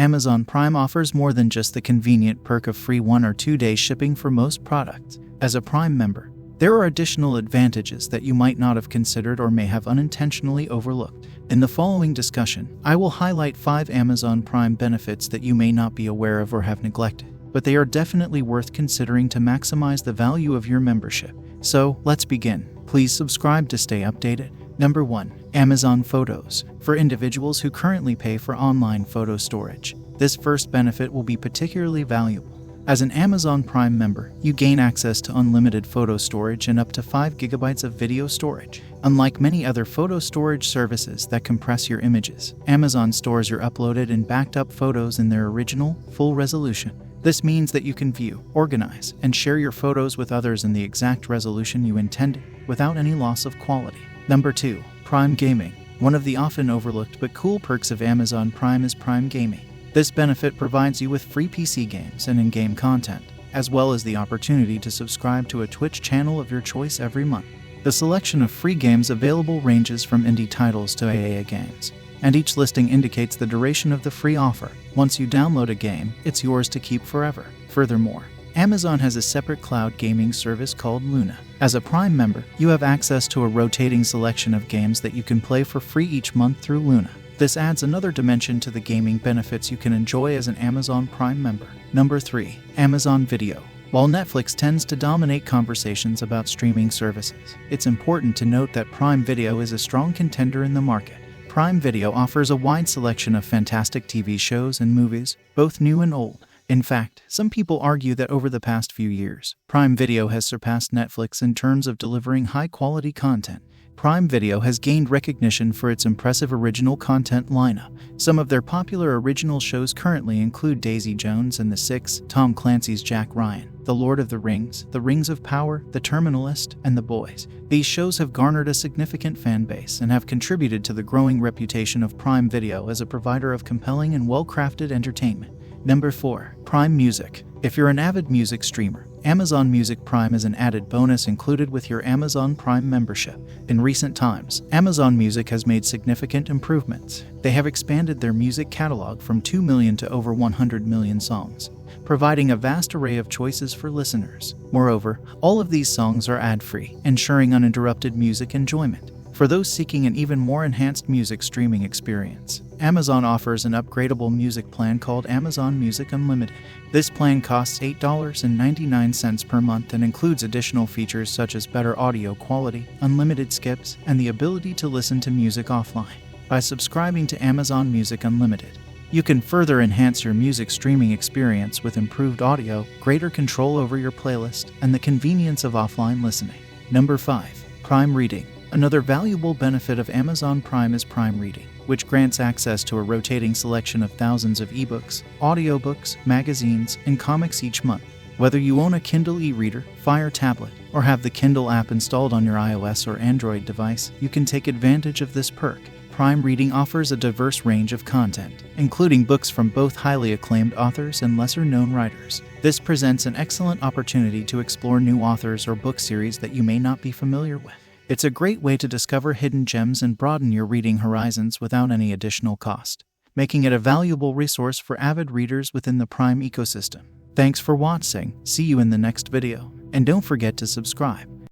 Amazon Prime offers more than just the convenient perk of free 1 or 2 day shipping for most products. As a Prime member, there are additional advantages that you might not have considered or may have unintentionally overlooked. In the following discussion, I will highlight 5 Amazon Prime benefits that you may not be aware of or have neglected, but they are definitely worth considering to maximize the value of your membership. So, let's begin. Please subscribe to stay updated. Number 1. Amazon Photos. For individuals who currently pay for online photo storage, this first benefit will be particularly valuable. As an Amazon Prime member, you gain access to unlimited photo storage and up to 5 GB of video storage. Unlike many other photo storage services that compress your images, Amazon stores your uploaded and backed up photos in their original, full resolution. This means that you can view, organize, and share your photos with others in the exact resolution you intended, without any loss of quality. Number 2. Prime Gaming. One of the often overlooked but cool perks of Amazon Prime is Prime Gaming. This benefit provides you with free PC games and in-game content, as well as the opportunity to subscribe to a Twitch channel of your choice every month. The selection of free games available ranges from indie titles to AAA games, and each listing indicates the duration of the free offer. Once you download a game, it's yours to keep forever. Furthermore, Amazon has a separate cloud gaming service called Luna. As a Prime member, you have access to a rotating selection of games that you can play for free each month through Luna. This adds another dimension to the gaming benefits you can enjoy as an Amazon Prime member. Number 3. Amazon Video. While Netflix tends to dominate conversations about streaming services, it's important to note that Prime Video is a strong contender in the market. Prime Video offers a wide selection of fantastic TV shows and movies, both new and old. In fact, some people argue that over the past few years, Prime Video has surpassed Netflix in terms of delivering high-quality content. Prime Video has gained recognition for its impressive original content lineup. Some of their popular original shows currently include Daisy Jones and the Six, Tom Clancy's Jack Ryan, The Lord of the Rings, The Rings of Power, The Terminalist, and The Boys. These shows have garnered a significant fan base and have contributed to the growing reputation of Prime Video as a provider of compelling and well-crafted entertainment. Number 4. Prime Music. If you're an avid music streamer, Amazon Music Prime is an added bonus included with your Amazon Prime membership. In recent times, Amazon Music has made significant improvements. They have expanded their music catalog from 2 million to over 100 million songs, providing a vast array of choices for listeners. Moreover, all of these songs are ad-free, ensuring uninterrupted music enjoyment. For those seeking an even more enhanced music streaming experience, Amazon offers an upgradable music plan called Amazon Music Unlimited. This plan costs $8.99 per month and includes additional features such as better audio quality, unlimited skips, and the ability to listen to music offline. By subscribing to Amazon Music Unlimited, you can further enhance your music streaming experience with improved audio, greater control over your playlist, and the convenience of offline listening. Number 5. Prime Reading. Another valuable benefit of Amazon Prime is Prime Reading, which grants access to a rotating selection of thousands of ebooks, audiobooks, magazines, and comics each month. Whether you own a Kindle e-reader, Fire tablet, or have the Kindle app installed on your iOS or Android device, you can take advantage of this perk. Prime Reading offers a diverse range of content, including books from both highly acclaimed authors and lesser-known writers. This presents an excellent opportunity to explore new authors or book series that you may not be familiar with. It's a great way to discover hidden gems and broaden your reading horizons without any additional cost, making it a valuable resource for avid readers within the Prime ecosystem. Thanks for watching. See you in the next video, and don't forget to subscribe.